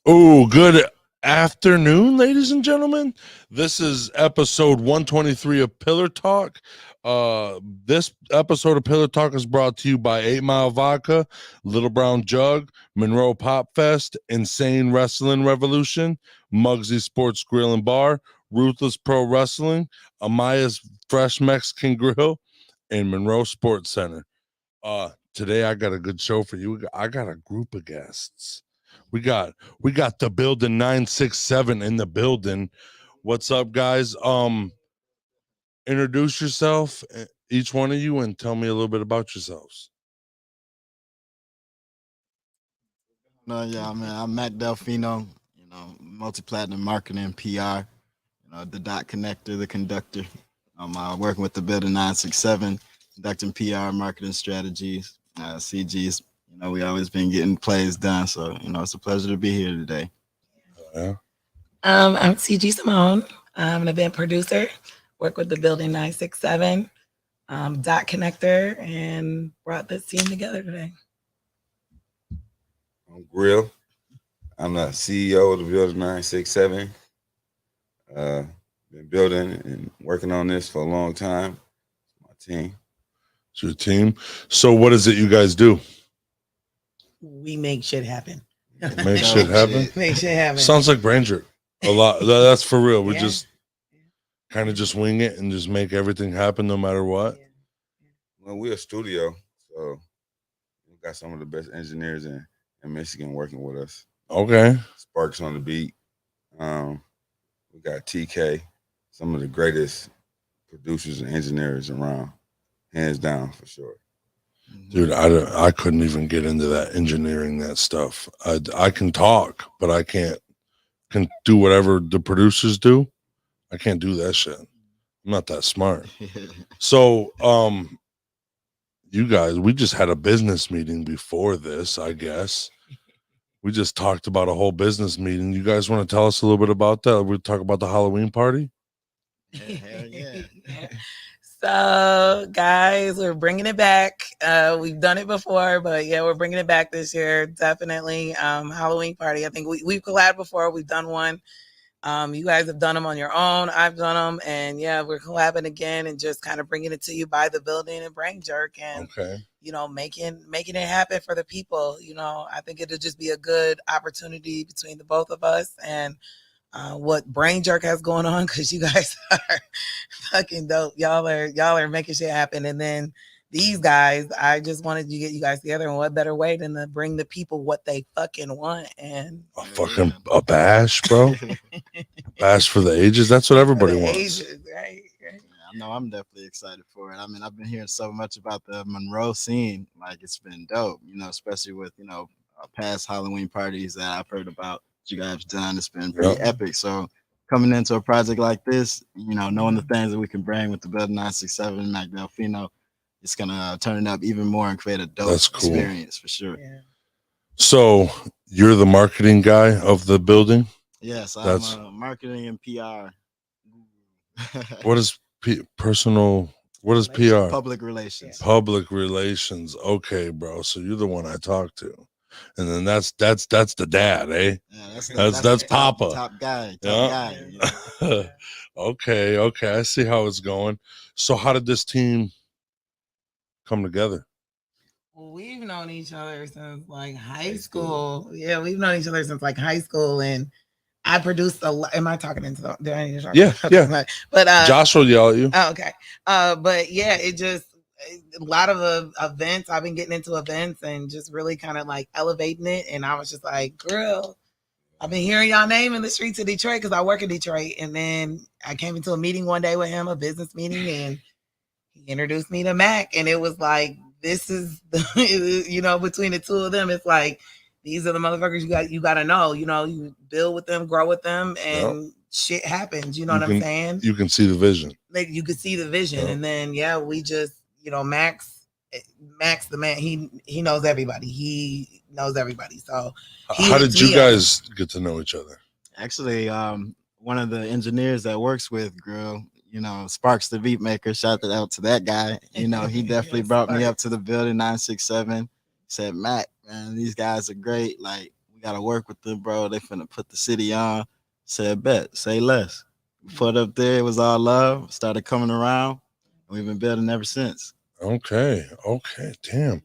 Oh, good afternoon, ladies and gentlemen. This is episode 123 of Pillar Talk. This episode of Pillar Talk is brought to you by 8 Mile Vodka, Little Brown Jug, Monroe Pop Fest, Insane Wrestling Revolution, Muggsy Sports Grill and Bar, Ruthless Pro Wrestling, Amaya's Fresh Mexican Grill, and Monroe Sports Center. Today I got a good show for you. I got a group of guests. We got the building 967 in the building. What's up, guys? Introduce yourself, each one of you, and tell me a little bit about yourselves. No, yeah, man. I'm Mack Delfino, multi-platinum marketing PR, the dot connector, the conductor. I'm working with the building 967, conducting PR, marketing strategies, CGs. We always been getting plays done, so it's a pleasure to be here today. Yeah. I'm CG Simone. I'm an event producer. Work with the building 967, dot connector, and brought this team together today. I'm Grill. I'm the CEO of the building 967. Been building and working on this for a long time. My team. It's your team. So what is it you guys do? We make shit happen. Make shit happen? Make shit happen. Sounds like Branger. A lot. That's for real. We Yeah. just kind of just wing it and just make everything happen no matter what. Well, we're a studio, so we got some of the best engineers in Michigan working with us. Okay. Sparks on the beat. We got TK, some of the greatest producers and engineers around, hands down for sure. Dude, I couldn't even get into that engineering, that stuff. I can talk, but I can do whatever the producers do. I can't do that shit. I'm not that smart. So, you guys, we just had a business meeting before this, I guess. We just talked about a whole business meeting. You guys want to tell us a little bit about that? We talk about the Halloween party? Hell yeah. So, guys, we're bringing it back. We've done it before, but yeah, we're bringing it back this year. Definitely. Halloween party. I think we've collabed before. We've done one. You guys have done them on your own. I've done them. And yeah, we're collabing again and just kind of bringing it to you by the building and Brain Jerk and, Okay. making it happen for the people. I think it'll just be a good opportunity between the both of us and what Brain Jerk has going on, because you guys are fucking dope. Y'all are making shit happen. And then these guys, I just wanted to get you guys together, and what better way than to bring the people what they fucking want. And A bash, bro. Bash for the ages. That's what everybody wants. Ages, right? I know I'm definitely excited for it. I mean, I've been hearing so much about the Monroe scene. Like, it's been dope, especially with, past Halloween parties that I've heard about you guys done. It's been pretty epic. So coming into a project like this, knowing the things that we can bring with the building 967, Mack Delfino, it's going to turn it up even more and create a dope experience for sure. Yeah. So you're the marketing guy of the building? Yes, I'm marketing and PR. What is what is PR? Public relations. Public relations. Okay, bro. So you're the one I talk to. And then that's the dad, eh? Yeah, that's Papa. Top guy. Okay. I see how it's going. So how did this team come together? Well, we've known each other since like high school. Yeah, we've known each other since like high school, and I produced a lot. Am I talking into the? Do I need to talk? Yeah. But Josh will yell at you. Oh, okay. But yeah, it just a lot of events. I've been getting into events and just really kind of like elevating it. And I was just like, girl, I've been hearing y'all name in the streets of Detroit because I work in Detroit. And then I came into a meeting one day with him, a business meeting, and he introduced me to Mack. And it was like, this is the, between the two of them, it's like, these are the motherfuckers you got to know. You build with them, grow with them, and shit happens. You know what I'm saying? You can see the vision. Like, you could see the vision. And then we just, Max the man, he knows everybody. He knows everybody. So how did you guys get to know each other? Actually, one of the engineers that works with Grill, Sparks the beat maker, shout out to that guy. He definitely Yes, brought me up to the building 967. Said, Matt, man, these guys are great. Like, we We gotta work with them, bro. They finna put the city on. Said bet, say less. We put up there, it was all love. Started coming around, and we've been building ever since. Okay. Damn.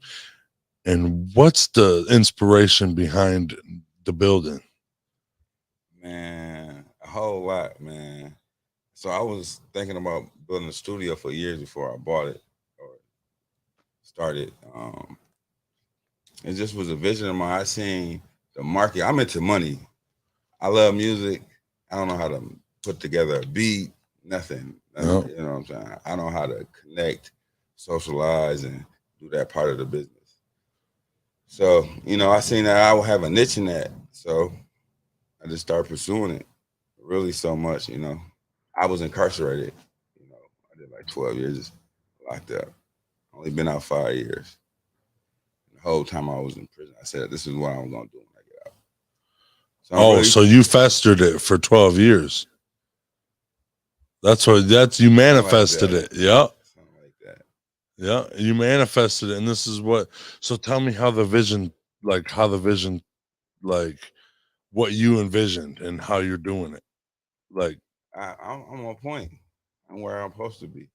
And what's the inspiration behind the building? Man, a whole lot, man. So I was thinking about building a studio for years before I bought it or started. It just was a vision of mine. I seen the market. I'm into money. I love music. I don't know how to put together a beat, nothing. No. You know what I'm saying? I know how to connect, socialize, and do that part of the business. So, I seen that I would have a niche in that. So I just started pursuing it really so much, I was incarcerated. I did like 12 years locked up. Only been out 5 years. The whole time I was in prison, I said, this is what I'm going to do when I get out. So so you festered it for 12 years. You manifested it. Yeah. Something like that. Yeah. You manifested it. And this is so tell me how the vision, like what you envisioned and how you're doing it. Like, I'm on point. I'm where I'm supposed to be.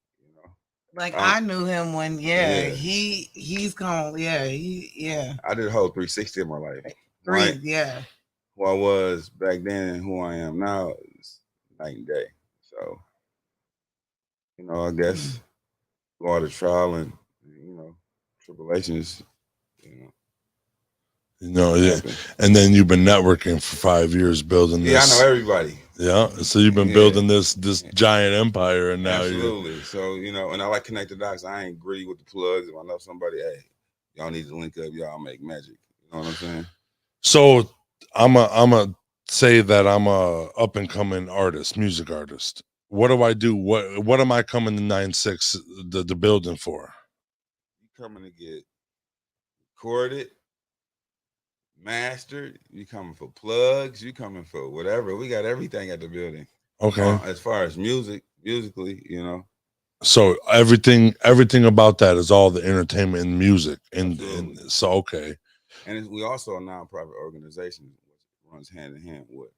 Like I knew him when he's gone. Yeah, I did a whole 360 of my life. Right? Who I was back then and who I am now is night and day. So, I guess go all the trial and tribulations. Yeah. And then you've been networking for 5 years building this. Yeah, I know everybody. Yeah. So you've been building this giant empire, and now absolutely. So and I like connect the dots. I ain't greedy with the plugs. If I know somebody, hey, y'all need to link up. Y'all make magic. You know what I'm saying? So I'm a say that I'm a up and coming artist, music artist. What do I do? What am I coming to 9-6 the building for? You coming to get recorded, mastered. You coming for plugs. You coming for whatever. We got everything at the building. Okay. As far as musically, So everything about that is all the entertainment and music, and so okay. And we also a nonprofit organization which runs hand in hand with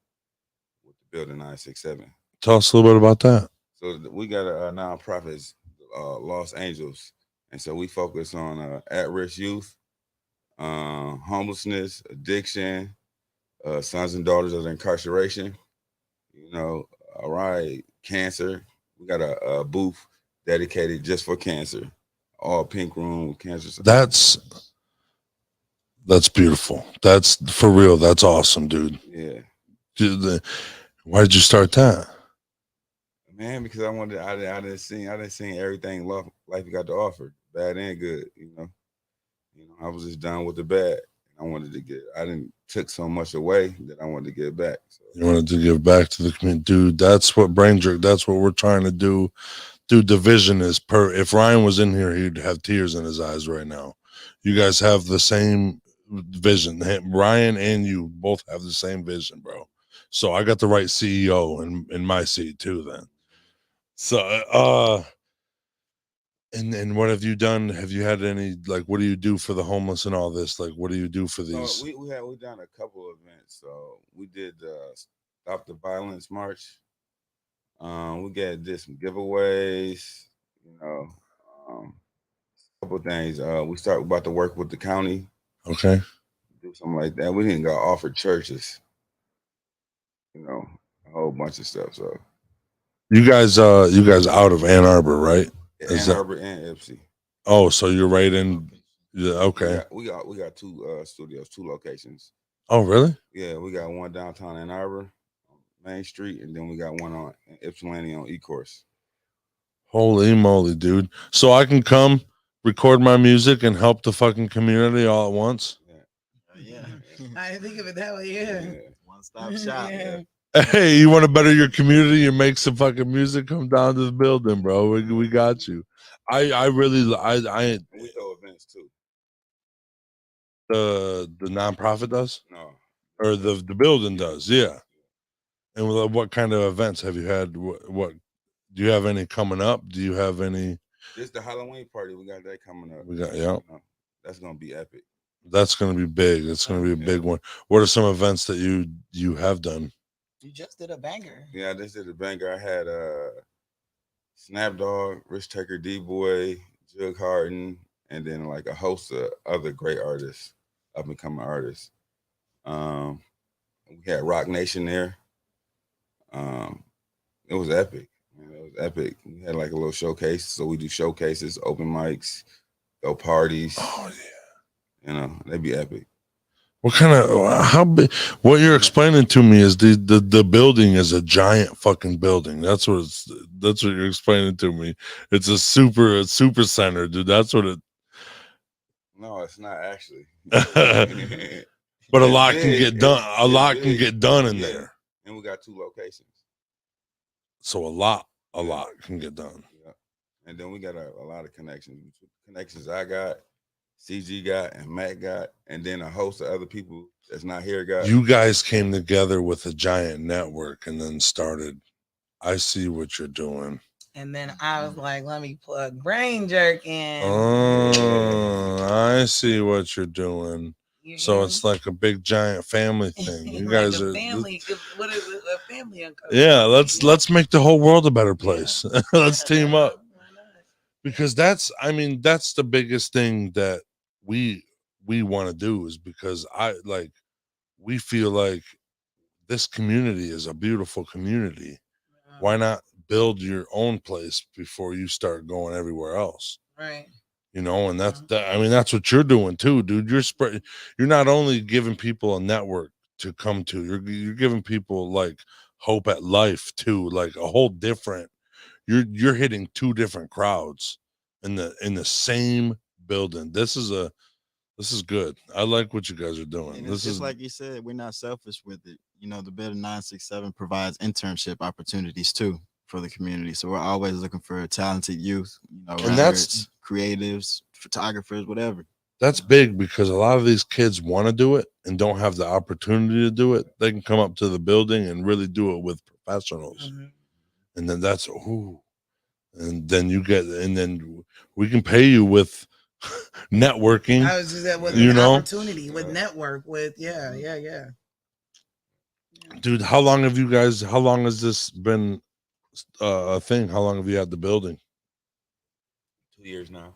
the building 967. Tell us a little bit about that. So we got a nonprofit, Los Angeles, and so we focus on at-risk youth, homelessness, addiction, sons and daughters of incarceration. Cancer. We got a booth dedicated just for cancer, all pink room with cancer. That's beautiful. That's for real. That's awesome, dude. Yeah. Why did you start that? Man, because I didn't see everything life got to offer, bad and good. I was just done with the bad. I wanted to I didn't took so much away that I wanted to give back. So. You wanted to give back to the community, dude. That's what Brain Jerk. That's what we're trying to do. Dude, the vision is if Ryan was in here, he'd have tears in his eyes right now. You guys have the same vision. Ryan and you both have the same vision, bro. So I got the right CEO in my seat too then. So and what have you done? Have you had any, like, what do you do for the homeless and all this? Like, what do you do for these? So we done a couple of events. So we did Stop the Violence March. We did some giveaways, a couple of things. We about to work with the county. Okay. Do something like that. We didn't go offer churches, a whole bunch of stuff. So you guys out of Ann Arbor, right? Ann Arbor and Ipsy. Oh, so you're right in. Yeah. Okay. We got two studios, 2 locations. Oh, really? Yeah, we got one downtown Ann Arbor, Main Street, and then we got one on Ypsilanti on E-Course. Holy moly, dude! So I can come record my music and help the fucking community all at once. Yeah. I didn't think of it that way. Yeah. One-stop shop. Yeah. Hey, you want to better your community and make some fucking music? Come down to the building, bro. We got you. I really we throw events too. The nonprofit does? No. Or the building does, yeah. And what kind of events have you had? What do you have any coming up? Do you have any? Just the Halloween party. We got that coming up. We got that's gonna be epic. That's going to be big. It's going to be a big one. What are some events that you have done? You just did a banger. Yeah, I just did a banger. I had Snapdog, Rich Taker, D-Boy, Jug Harden, and then like a host of other great artists, up and coming artists. We had Rock Nation there. It was epic. Man, it was epic. We had like a little showcase. So we do showcases, open mics, go parties. Oh yeah. You know, they'd be epic. What kind of how big? What you're explaining to me is the building is a giant fucking building. That's what you're explaining to me. It's a super center, dude. That's what it. No, it's not actually. But a It's lot can big. get done. A It's lot can big. get done in Yeah. there. And we got 2 locations. So a lot can get done. Yeah. And then we got a lot of connections. Connections I got, CG got, and Mack got, and then a host of other people that's not here got. You guys came together with a giant network and then started. I see what you're doing. And then I was like, let me plug Brain Jerk in. Oh, I see what you're doing. You So hear it's me? like a big giant family thing. You Like guys a are family. What is it? A family uncle. yeah, let's make the whole world a better place. Let's team up. Why not? Because that's the biggest thing that we want to do is because we feel like this community is a beautiful community. Why not build your own place before you start going everywhere else? Right. You know, and that's what you're doing too, dude. You're not only giving people a network to come to, you're giving people like hope at life too, like a whole different. You're hitting 2 different crowds in the same building. This is good. I like what you guys are doing. And This it's just is like you said, we're not selfish with it. You know, the Building 967 provides internship opportunities too for the community. So we're always looking for talented youth, you know, And that's- writers, creatives, photographers, whatever. that's big because a lot of these kids want to do it and don't have the opportunity to do it. They can come up to the building and really do it with professionals. Mhm. And then that's and then we can pay you with networking. I was just that with You an know? opportunity, with network, with yeah. Dude, how long has this been a thing? How long have you had the building? 2 years now.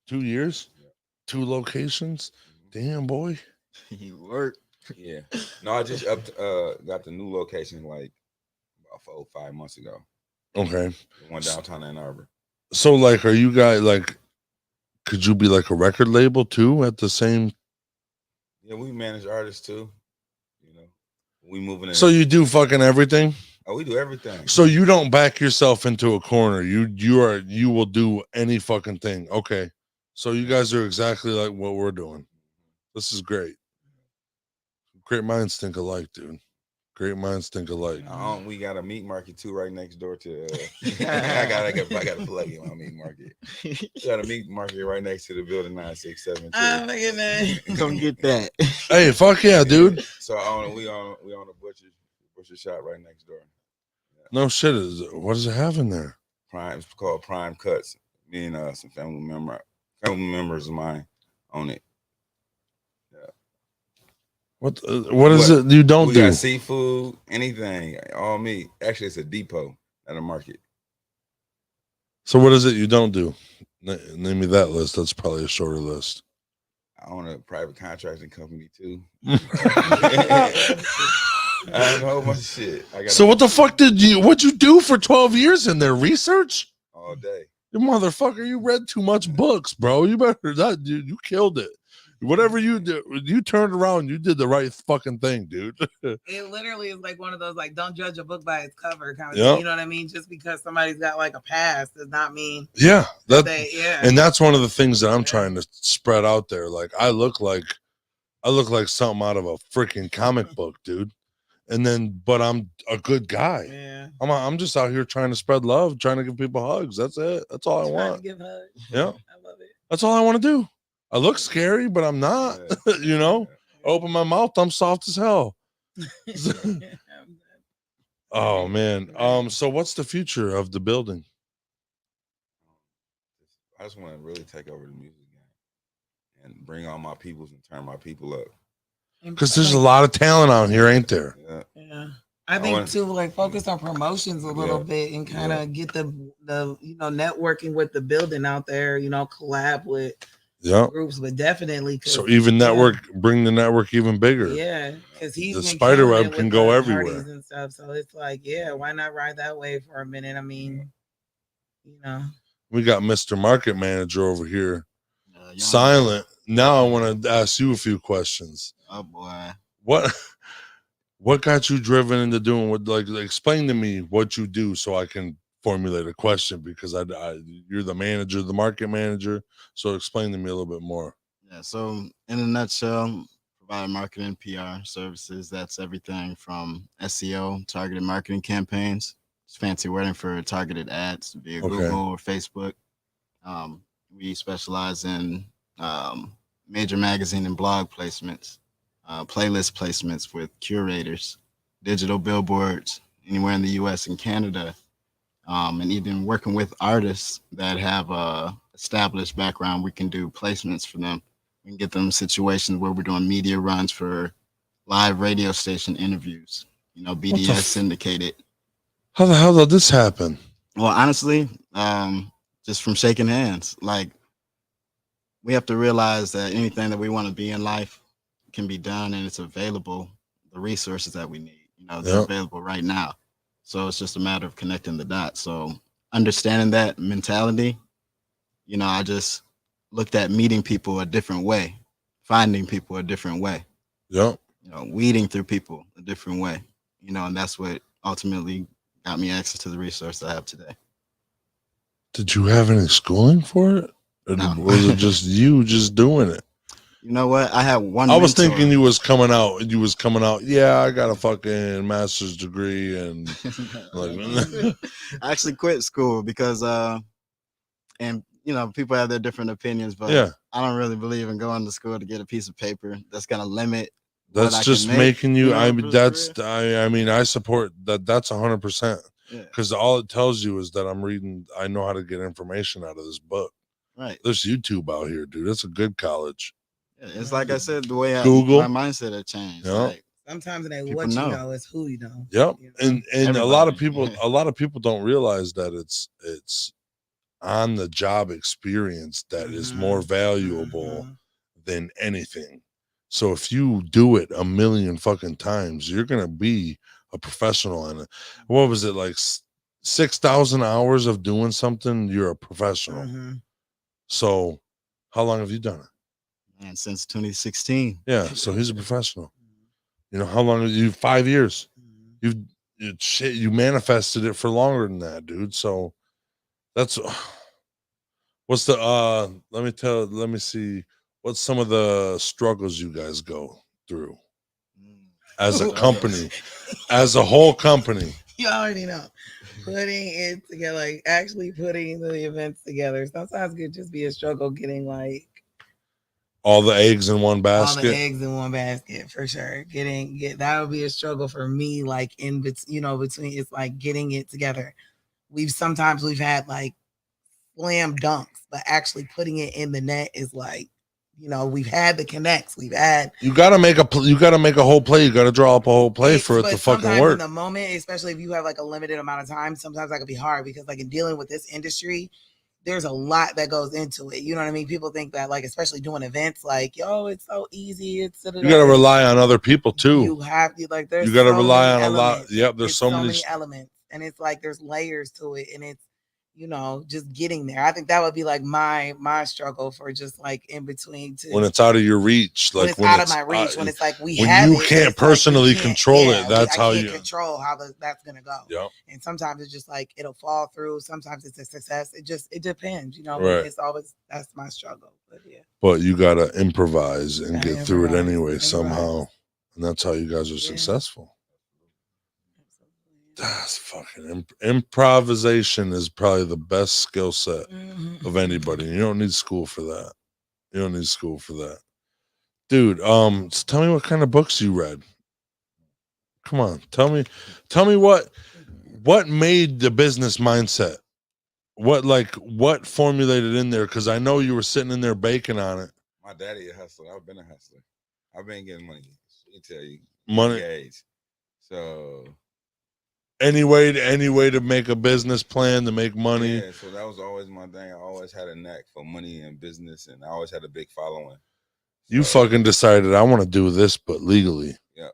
2 years? Yeah. 2 locations? Damn, boy. You work. Yeah. No, I just got the new location like about 4 or 5 months ago. Okay. The one downtown Ann Arbor. So like are you guys like could you be like a record label too at the same Yeah, we manage artists too. You know, we moving in. So you do fucking everything? Oh, we do everything. So you don't back yourself into a corner. You will do any fucking thing. Okay. So you guys are exactly like what we're doing. This is great. Great minds think alike, dude. Great minds think alike. We got a meat market too right next door to. I got to plug in my meat market. We got a meat market right next to the building 967. Too. Oh my goodness. Come get that. Hey, fuck yeah, dude. So we own a butcher shop right next door. Yeah. No shit. What does it have in there? Prime. It's called Prime Cuts. Me and some family members of mine own it. What is it you don't we do? Got seafood, anything, all meat. Actually, it's a depot at a market. So what is it you don't do? Name me that list. That's probably a shorter list. I own a private contracting company too. I have a whole bunch of shit. So what the fuck what'd you do for 12 years in there? Research? All day. You motherfucker, you read too much books, bro. You better not, dude. You killed it. Whatever you did, you turned around. You did the right fucking thing, dude. It literally is like one of those like don't judge a book by its cover kind of Yep. thing. You know what I mean? Just because somebody's got like a past does not mean Yeah, yeah. And that's one of the things that I'm trying to spread out there. Like I look like something out of a freaking comic book, dude. But I'm a good guy. Yeah. I'm just out here trying to spread love, trying to give people hugs. That's it. That's all I want. To give hugs. Yeah. I love it. That's all I want to do. I look scary, but I'm not. You know, open my mouth, I'm soft as hell. Oh man. So what's the future of the building? I just want to really take over the music and bring all my peoples and turn my people up. Because there's a lot of talent out here, ain't there? Yeah. Yeah. I think too, like focus on promotions a little bit and kind of get the networking with the building out there, collab with groups, but definitely. So even bring the network even bigger. Yeah, because he's the been spider web can go everywhere parties and stuff. So it's like, why not ride that wave for a minute? I mean, we got Mr. Market Manager over here, silent. Now I want to ask you a few questions. Oh boy, what got you driven into doing what? Like, explain to me what you do so I can formulate a question, because you're the manager, the market manager. So explain to me a little bit more. Yeah. So in a nutshell, provide marketing PR services. That's everything from SEO, targeted marketing campaigns. It's fancy wording for targeted ads via Google or Facebook. We specialize in major magazine and blog placements, playlist placements with curators, digital billboards anywhere in the U.S. and Canada, and even working with artists that have a established background. We can do placements for them. We can get them situations where we're doing media runs for live radio station interviews. BDS syndicated. How the hell did this happen? Well, honestly, just from shaking hands. Like, we have to realize that anything that we want to be in life can be done, and it's available. The resources that we need, they're available right now. So it's just a matter of connecting the dots. So understanding that mentality, I just looked at meeting people a different way, finding people a different way. Yeah. Weeding through people a different way. And that's what ultimately got me access to the resource I have today. Did you have any schooling for it? Or no. Was it just you just doing it? You know what? I had one. I was thinking you was coming out. Yeah, I got a fucking master's degree, and I actually quit school because, and people have their different opinions, but I don't really believe in going to school to get a piece of paper that's gonna limit. That's just making you. I mean, I support that. That's 100%. Because all it tells you is that I know how to get information out of this book. Right. There's YouTube out here, dude. It's a good college. Yeah, it's like I said, the way Google. My mindset had changed. Yep. Like, sometimes it ain't what you know, it's who you know. Yep. And a lot of people don't realize that it's on the job experience that is more valuable than anything. So if you do it a million fucking times, you're gonna be a professional in it. What was it, like 6,000 hours of doing something? You're a professional. So how long have you done it? And since 2016. Yeah, so he's a professional. How long have you? 5 years. You manifested it for longer than that, dude. So that's what's the let me see what's some of the struggles you guys go through as a company, as a whole company. You already know. Putting it together, like actually putting the events together. Sometimes it could just be a struggle getting like all the eggs in one basket. All the eggs in one basket, for sure. That would be a struggle for me, like in between, it's like getting it together. We've had like slam dunks, but actually putting it in the net is like, we've had the connects. You gotta make a whole play. You gotta draw up a whole play for it to fucking work. In the moment, especially if you have like a limited amount of time, sometimes that could be hard because like in dealing with this industry, there's a lot that goes into it. You know what I mean? People think that like, especially doing events, like, it's so easy. You gotta rely on other people too. You have to like, there's you gotta so rely on elements. A lot. Yep. There's so many elements, and it's like there's layers to it, and it's just getting there. I think that would be like my struggle for just like in between when it's out of your reach, like when it's out of my reach, when it's like when you can't personally control it. That's how you control how that's gonna go. Yeah. And sometimes it's just like it'll fall through. Sometimes it's a success. It depends. Right. It's always that's my struggle. But yeah. But you gotta improvise and get through it anyway somehow, and that's how you guys are successful. That's fucking improvisation is probably the best skill set of anybody. You don't need school for that. Dude. So tell me what kind of books you read. Come on, tell me what made the business mindset. What formulated in there? Because I know you were sitting in there baking on it. My daddy a hustler. I've been a hustler. I've been getting money. Let me tell you, Money. age. So Any way to make a business plan to make money. yeah, so that was always my thing. I always had a knack for money and business, and I always had a big following. You So, fucking decided I want to do this, but legally. Yeah.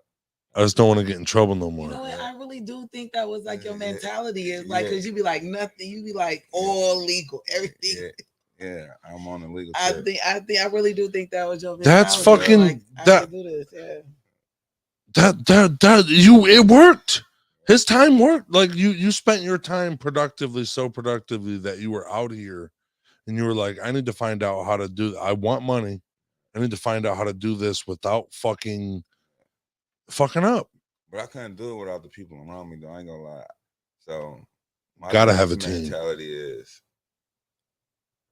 I just don't want to get in trouble no more. You know what? Yeah. I really do think that was like your Yeah. mentality is like, Yeah. cause you be like nothing. You be like all legal, everything. Yeah, I'm on the legal. I tip. really do think that was your mentality. That's fucking like, I that. can do this. Yeah. It worked. His time worked. Like you spent your time productively, so productively that you were out here and you were like, I need to find out how to do. I want money. I need to find out how to do this without fucking up. But I couldn't do it without the people around me, though. I ain't gonna lie. So my Gotta have a team. mentality is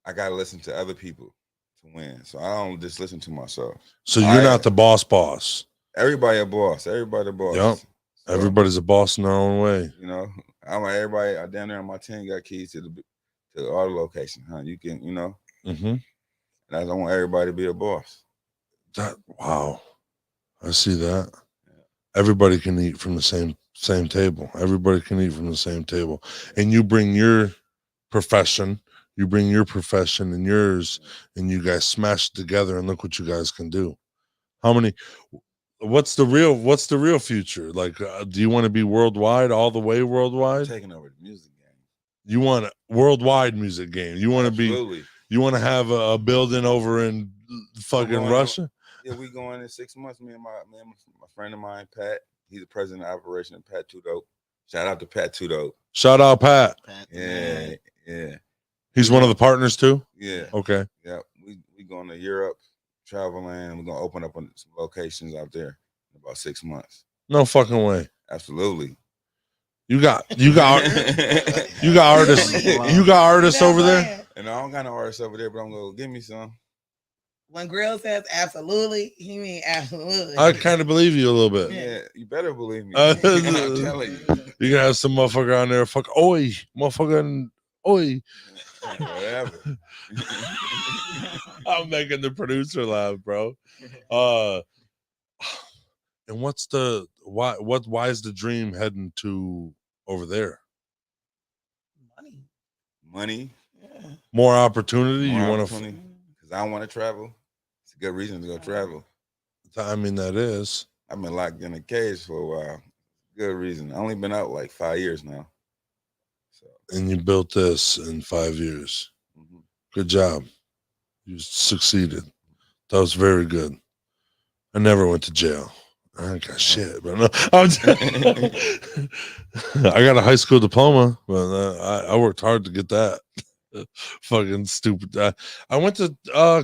I gotta listen to other people to win. So I don't just listen to myself. So you're not the boss. Everybody a boss. Everybody a boss. Yep. So, everybody's a boss in their own way. You know, I'm like everybody. I down there on my team got keys to all the locations. Huh? You can, you know. Mm-hmm. And I don't want everybody to be a boss. Wow, I see that. Everybody can eat from the same table. Everybody can eat from the same table. And you bring your profession, and yours, and you guys smash it together and look what you guys can do. What's the real future? Like, do you want to be worldwide, all the way worldwide? I'm taking over the music game. You want a worldwide music game. You want to you want to have a building over in fucking Russia? Yeah, we going in 6 months. Me and my friend of mine, Pat. He's the president of operation of Pat Tudo. Shout out to Pat Tudo. Shout out Pat. Yeah. He's one of the partners too. Yeah. Okay. Yeah, we going to Europe, traveling. We're gonna open up some locations out there in about 6 months. No fucking way. Absolutely. You got artists. You got artists over there. And I don't got no artists over there, but I'm gonna give me some. When Grill says absolutely, he mean absolutely. I kind of believe you a little bit. Yeah, you better believe me. I'm telling you. You can have some motherfucker on there. Fuck, oi, motherfucking, oi. Whatever. I'm making the producer laugh, bro. And why is the dream heading to over there? Money. Yeah. More opportunity. More you want to? Because I want to travel. It's a good reason to go travel. I mean, that is. I've been locked in a cage for a while. Good reason. I only been out like 5 years now. So. And you built this in 5 years. Mm-hmm. Good job. You succeeded. That was very good. I never went to jail. I ain't got shit, but no, I got a high school diploma, but I worked hard to get that. Fucking stupid. I went to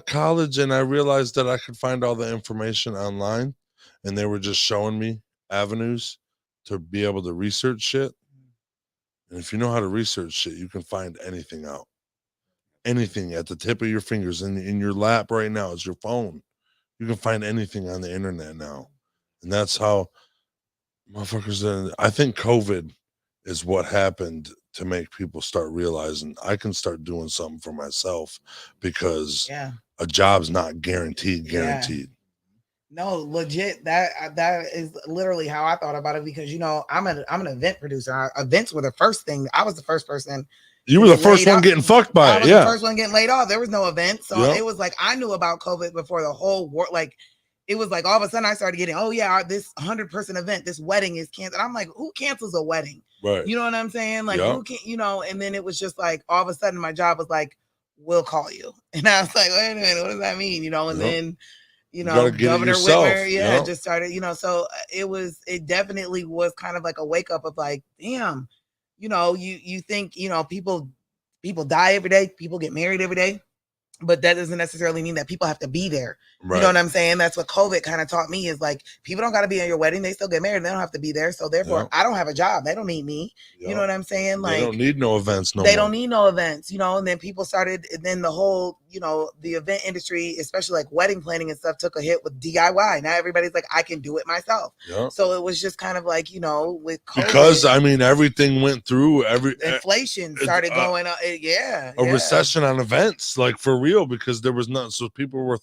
college and I realized that I could find all the information online, and they were just showing me avenues to be able to research shit. And if you know how to research shit, you can find anything out. Anything at the tip of your fingers in your lap right now is your phone. You can find anything on the internet now. And that's how motherfuckers. I think COVID is what happened to make people start realizing I can start doing something for myself, because a job's not guaranteed. No, legit. That is literally how I thought about it, because I'm an event producer. Events were the first thing. I was the first person. You were the first one getting fucked by it. I was the first one getting laid off. There was no event, so it was like I knew about COVID before the whole world. Like, it was like all of a sudden I started getting, this 100-person event, this wedding is canceled. I'm like, who cancels a wedding? Right. You know what I'm saying? Like, who can, and then it was just like, all of a sudden my job was like, we'll call you. And I was like, wait a minute, what does that mean? And then, Governor Whitmer, just started, so it definitely was kind of like a wake up of like, damn, you think, people die every day, people get married every day. But that doesn't necessarily mean that people have to be there. Right. You know what I'm saying? That's what COVID kind of taught me, is like, people don't got to be at your wedding. They still get married. They don't have to be there. So therefore, I don't have a job. They don't need me. You know what I'm saying? Like, they don't need no events. They don't need no events, and then people started, and then the whole, the event industry, especially like wedding planning and stuff, took a hit with DIY. Now everybody's like, I can do it myself. Yep. So it was just kind of like, with COVID, because everything went through inflation started going up. A recession on events, like for real. real because there was nothing. So people were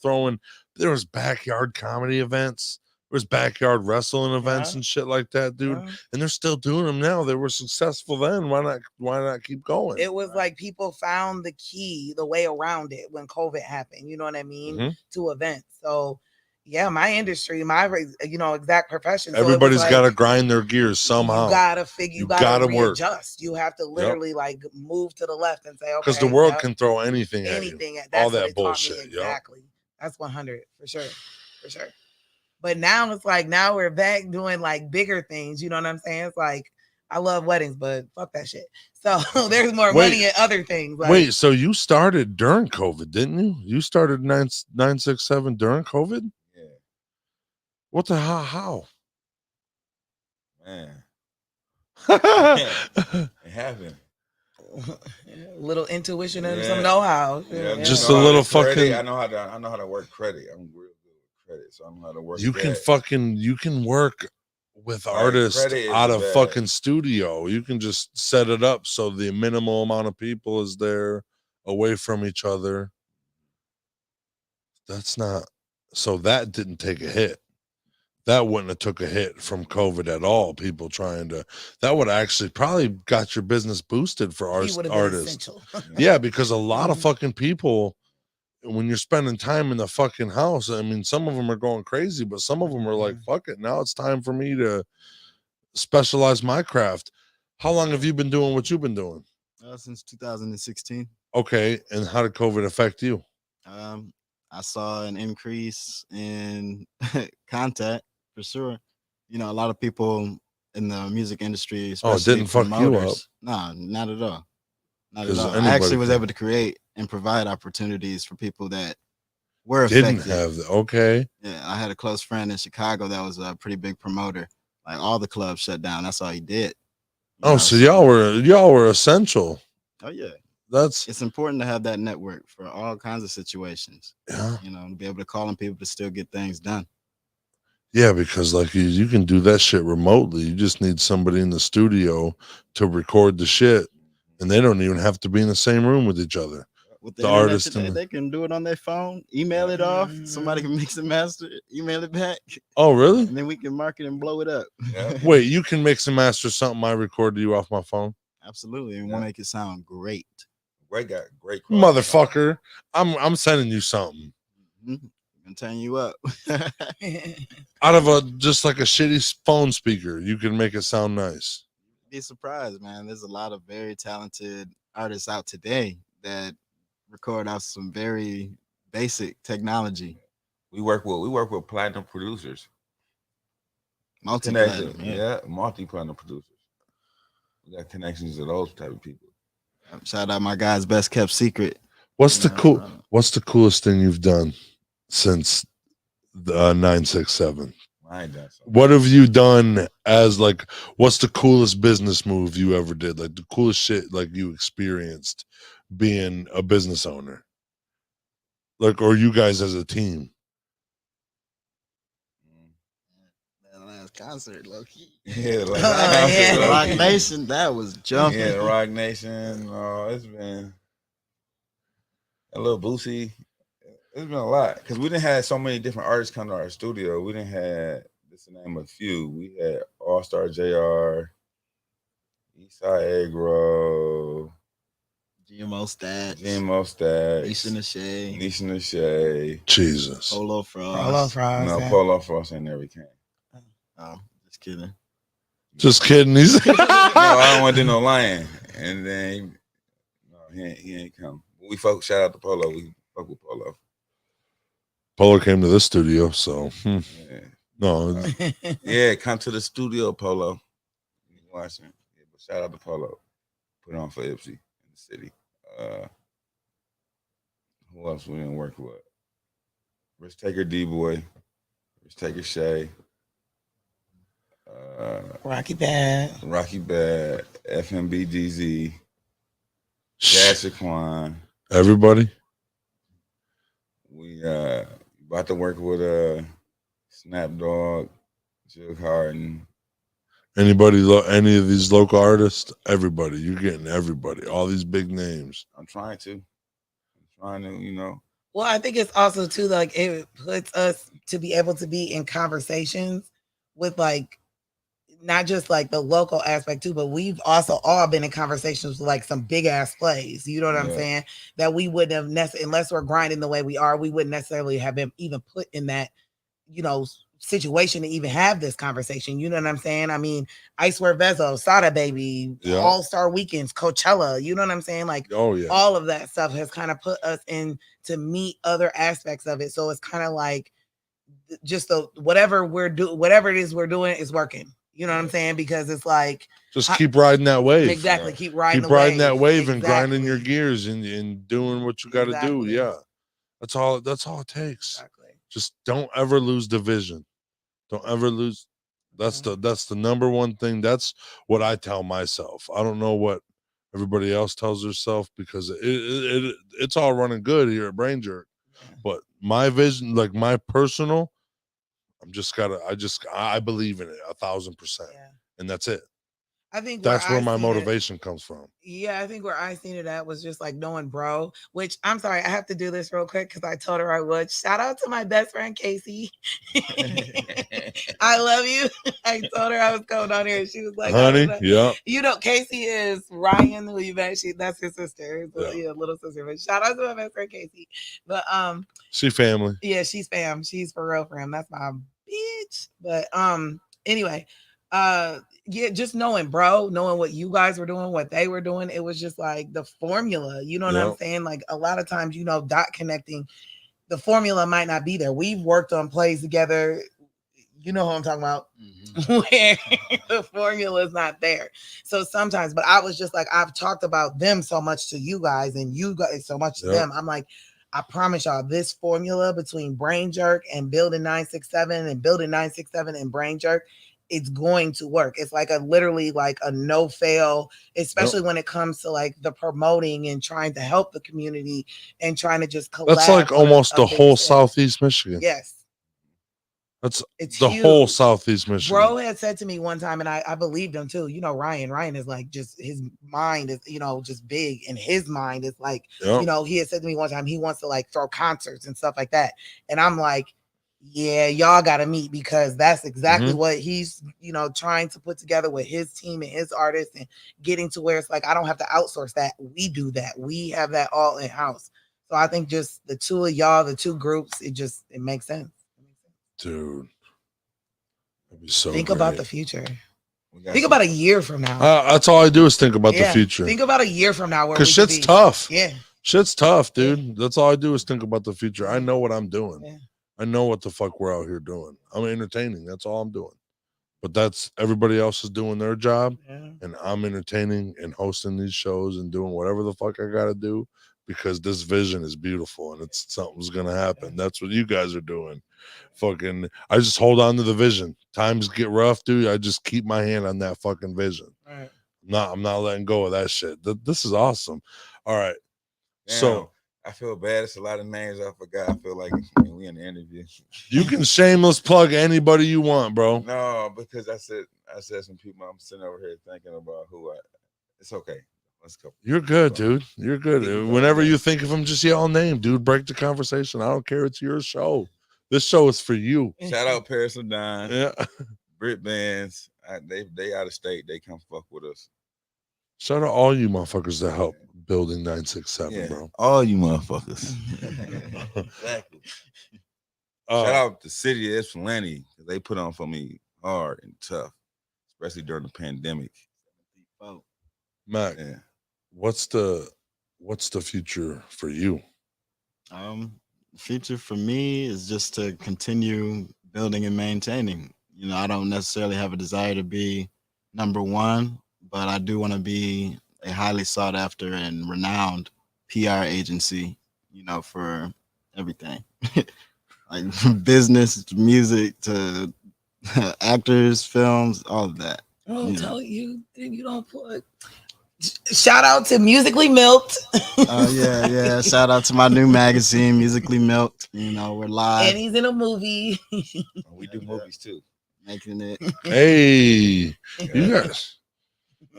there was backyard comedy events. There was backyard wrestling events Yeah. and shit like that, dude. Yeah. And they're still doing them now. They were successful then. Why not keep going? It was like people found the key, the way around it when COVID happened. You know what I mean? Mhm. To events. So yeah, my industry, my exact profession. So it was Everybody's like, got to grind their gears somehow. You gotta figure. You You gotta gotta work. readjust. You have to literally like move to the left and say, okay, Because the world yep, can throw anything at you. anything. All That's what that it taught me bullshit. Yep. exactly. That's 100 for sure, for sure. But now it's like now we're back doing like bigger things. You know what I'm saying? It's like I love weddings, but fuck that shit. So there's more money in other things. Like, Wait, so you started during COVID, didn't you? You started 967 during COVID? Yeah, What the hell? How? man, Just it happened. a little intuition and Yeah. some know-how. Yeah, Just you know a how little to credit, fucking- I know how to work credit. I'm real good with credit, so I know how to work. you can that. you can work with Like, artists credit is out of bad. fucking studio. You can just set it up so the minimal amount of people is there away from each other. That's not so that didn't take a hit. That wouldn't have took a hit from COVID at all. People trying to that would actually probably got your business boosted for He would have been artists. essential. Yeah, because a lot of Mhm. fucking people, when you're spending time in the fucking house, I mean, some of them are going crazy, but some of them are like, fuck it. Now it's time for me to specialize my craft. How long have you been doing what you've been doing? Since 2016. Okay. And how did COVID affect you? I saw an increase in contact for sure. You know, a lot of people in the music industry, Oh, it especially didn't fuck you up? promoters. Nah, not at all. Not at 'Cause all. I anybody actually was can- able to create and provide opportunities for people that were Didn't affected. have the, okay. Yeah, I had a close friend in Chicago that was a pretty big promoter. Like all the clubs shut down. That's all he did. You Oh, know, so y'all were essential. Oh yeah. That's It's important to have that network for all kinds of situations. yeah. You know, and be able to call on people to still get things done. Yeah, because like you can do that shit remotely. You just need somebody in the studio to record the shit, and they don't even have to be in the same room with each other. With the, The internet artist today, and the- they can do it on their phone, email it off. Somebody can mix and master it, email it back, Oh, really? and then we can market and blow it up. Yeah. Wait, you can mix and master something I recorded you off my phone, Absolutely, and Yeah. we'll make it sound great. Great guy, great quality. motherfucker. I'm sending you something Mhm. I'm turn you up. out of a just like a shitty phone speaker. You can make it sound nice. Be surprised, man. There's a lot of very talented artists out today that record off some very basic technology. We work with platinum producers. Multi-platinum, Connected, yeah, multi-platinum producers. We got connections to those type of people. Shout out my guy's best kept secret. What's the Yeah, What's the coolest thing you've done since the 967? I ain't done something. What have you done as like? What's the coolest business move you ever did? Like the coolest shit like you experienced being a business owner, like or you guys as a team. That last concert, low key. Yeah, like, yeah. Rock Nation, that was jumping. Yeah, Rock Nation. It's been a little Boosie. It's been a lot because we didn't have so many different artists come to our studio. We didn't have just to name a few. We had All Star JR, Eastside Agro, GMO Stats, GMO Stacks, Nisha Nashay, Nisha Nashay. Jesus. Polo Frost. Polo Frost. No, yeah. Polo Frost ain't never came. Oh, just kidding. Just kidding. He's No, I don't want to do no lying. And then he ain't come. We fuck. Shout out to Polo. We fuck with Polo. Polo came to this studio, so Yeah. no. Yeah, come to the studio, Polo. Watching. Yeah, but shout out to Polo. Put on for Ipsy in the city. Who else we didn't work with? Rich Taker D-Boy. Rich Taker Shay. Rocky Bad. Rocky Bad. FMB DZ. Jazz Shaquan. Everybody. We about to work with Snapdog, Jug Harden. Anybody, any of these local artists, everybody. You're getting everybody, all these big names. I'm trying to. trying to, you know. Well, I think it's also too like it puts us to be able to be in conversations with like not just like the local aspect too, but we've also all been in conversations with like some big ass plays. You know what I'm saying? That we wouldn't have necessarily, unless we're grinding the way we are, we wouldn't necessarily have been even put in that, you know, situation to even have this conversation. You know what I'm saying? I mean, I Swear Vezo, Sada Baby, All-Star Weekends, Coachella. You know what I'm saying? Like, all of that stuff has kind of put us in to meet other aspects of it. So it's kind of like just the whatever it is we're doing is working. You know what I'm saying? Because it's like just keep riding that wave. Exactly. Keep riding that wave and grinding your gears and doing what you got to do. Yeah. That's all it takes. Exactly. Just don't ever lose the vision. Don't ever lose. That's the number one thing. That's what I tell myself. I don't know what everybody else tells herself because it's all running good here at Brain Jerk. But my vision, like my personal, I believe in it 1,000%. And that's it. I think that's where my motivation comes from. Yeah, I think where I seen it at was just like knowing bro, which I'm sorry, I have to do this real quick because I told her I would. Shout out to my best friend Casey. I love you. I told her I was coming on here and she was like, honey, yeah. You know, Casey is Ryan, who you met. That's his sister, little sister. But shout out to my best friend Casey. But she family. Yeah, she's fam. She's for real for him. That's my bitch. But anyway, yeah, just knowing what you guys were doing, what they were doing, it was just like the formula, you know what I'm saying? Like a lot of times, you know, dot connecting, the formula might not be there. We've worked on plays together, you know who I'm talking about, where the formula is not there. So sometimes, but I was just like, I've talked about them so much to you guys and you guys so much to them. I'm like, I promise y'all, this formula between Brain Jerk and Building 967 and Building 967 and Brain Jerk, it's going to work. It's like literally like a no fail, especially when it comes to like the promoting and trying to help the community and trying to just collab. That's like almost the whole Southeast Michigan. Yes. It's the huge. Whole Southeast Michigan. Bro had said to me one time, and I believed him too. You know, Ryan is like just his mind is, you know, just big, and his mind is like, you know, he had said to me one time he wants to like throw concerts and stuff like that. And I'm like, yeah, y'all got to meet because that's exactly what he's, you know, trying to put together with his team and his artists and getting to where it's like, I don't have to outsource that. We do that. We have that all in house. So I think just the two of y'all, the two groups, it makes sense. Dude, that'd be so think great. About the future. Think about a year from now. That's all I do is think about the future. Think about a year from now. Because shit's tough. Yeah. Shit's tough, dude. That's all I do is think about the future. I know what I'm doing. Yeah. I know what the fuck we're out here doing. I'm entertaining. That's all I'm doing. But that's everybody else is doing their job. Yeah. And I'm entertaining and hosting these shows and doing whatever the fuck I got to do because this vision is beautiful and it's something's going to happen. Yeah. That's what you guys are doing. Fucking, I just hold on to the vision. Times get rough, dude. I just keep my hand on that fucking vision. Right. I'm not letting go of that shit. This is awesome. All right. Damn, so I feel bad. It's a lot of names I forgot. I feel like we in the interview. You can shameless plug anybody you want, bro. No, because I said some people. I'm sitting over here thinking about it's okay. Let's go. You're good, dude. You're good. Whenever you think of them, just yell name, dude. Break the conversation. I don't care. It's your show. This show is for you. Shout out Paris and Don. Yeah. Brit Bands. They out of state. They come fuck with us. Shout out all you motherfuckers that help Building 967, bro. All you motherfuckers. Exactly. Shout out the city of Ypsilanti. They put on for me hard and tough, especially during the pandemic. Mack, what's the future for you? Future for me is just to continue building and maintaining. You know, I don't necessarily have a desire to be number one, but I do want to be a highly sought after and renowned PR agency, you know, for everything. Like business, music, to actors, films, all of that. Oh, tell you don't put. Shout out to Musically Milked. Yeah. Shout out to my new magazine, Musically Milked. You know, we're live. And he's in a movie. We do movies too. Making it. Hey, you guys.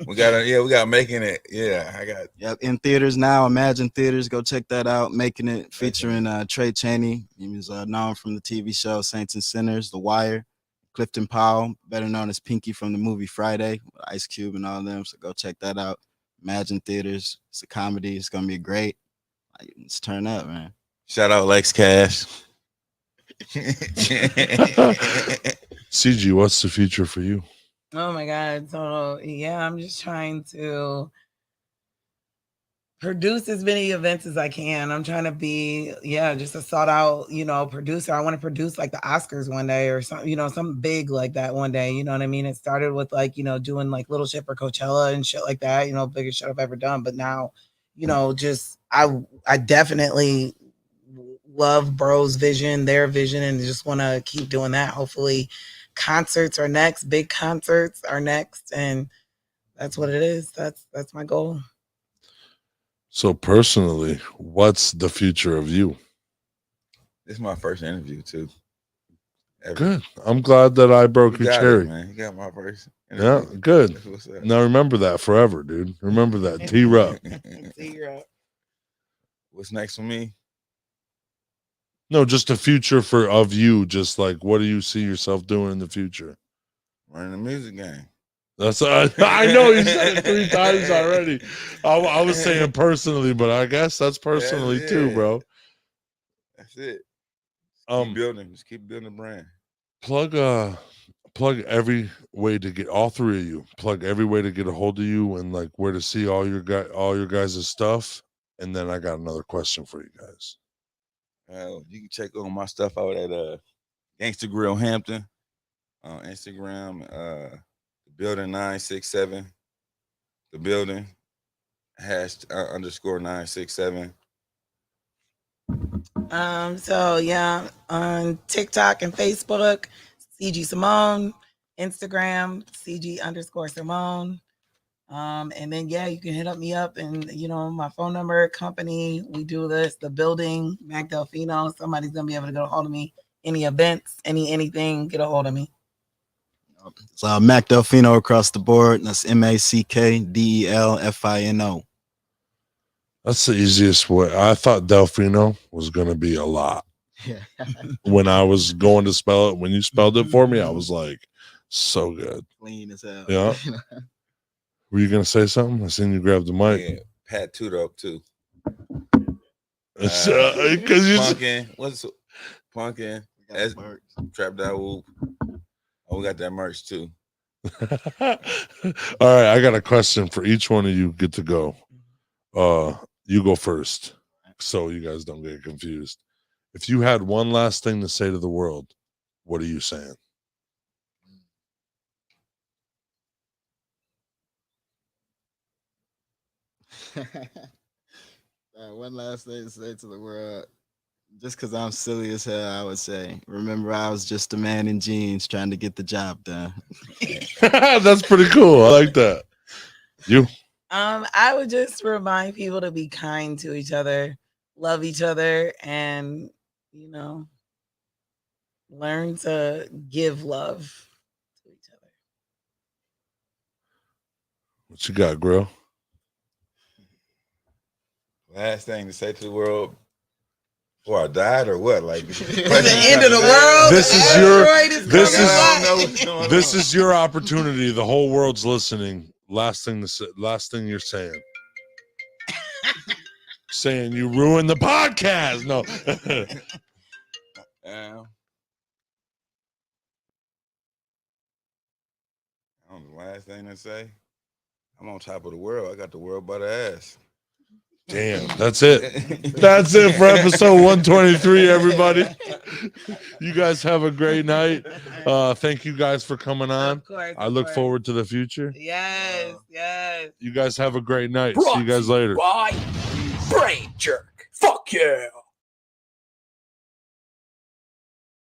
We got Making It. Yeah, I got. Yep, in theaters now. Imagine Theaters. Go check that out. Making It, featuring Trey Chaney. He was known from the TV show Saints and Sinners, The Wire. Clifton Powell, better known as Pinky from the movie Friday, with Ice Cube and all them. So go check that out. Imagine Theaters. It's a comedy. It's gonna be great. Let's turn up, man. Shout out Lex Cash. CG, what's the future for you? Oh my God. So yeah, I'm just trying to produce as many events as I can. I'm trying to be, just a sought out, producer. I want to produce like the Oscars one day or something, something big like that one day. You know what I mean? It started with like, doing like little shit for Coachella and shit like that, biggest shit I've ever done. But now, just I definitely love Bro's vision, their vision, and just want to keep doing that. Hopefully concerts are next, big concerts are next, and that's what it is. That's my goal. So personally, what's the future of you? This is my first interview too. Ever. Good. I'm glad that I broke your cherry. Man. You got my first Yeah, interview. good. That's what's up. Now remember that forever, dude. Remember that. T-Rup. What's next for me? No, just the future of you. Just like, what do you see yourself doing in the future? Running the music game. That's I know you said it 3 times already. I was saying personally, but I guess that's personally too, bro. That's it. Just keep building the brand. Plug every way to get all 3 of you. Plug every way to get a hold of you and like where to see all your guys' stuff. And then I got another question for you guys. You can check on my stuff out at Gangsta Grill Hampton on Instagram. Building 967. The building # _967. So yeah, on TikTok and Facebook, CG Simone, Instagram, CG _Simone. And then you can hit me up and my phone number, company, we do this, the building, Mack Delfino. Somebody's gonna be able to get a hold of me. Any events, anything, get a hold of me. It's Mack Delfino across the board. That's MackDelfino. That's the easiest way. I thought Delfino was gonna be a lot. Yeah. When I was going to spell it, when you spelled it for me, I was like, so good. Clean as hell. Yeah. Were you gonna say something? I seen you grab the mic. Yeah, Pat Tudo too. Because you Punkin. What's Punkin? Trap that whoop. Oh, we got that merch too. All right, I got a question for each one of you. Get to go. You go first, so you guys don't get confused. If you had one last thing to say to the world, what are you saying? One last thing to say to the world. Just because I'm silly as hell, I would say, remember, I was just a man in jeans trying to get the job done. That's pretty cool. I like that. You? I would just remind people to be kind to each other, love each other, and learn to give love to each other. What you got, Grill? Last thing to say to the world. Or I died or what? Like the end of the world. This is your opportunity. The whole world's listening. Last thing you're saying. Saying you ruined the podcast. No. The last thing to say. I'm on top of the world. I got the world by the ass. Damn, that's it. That's it for episode 123, everybody. You guys have a great night. Thank you guys for coming on. I look forward to the future. Yes. You guys have a great night. See you guys later. Bye. Brain jerk. Fuck yeah.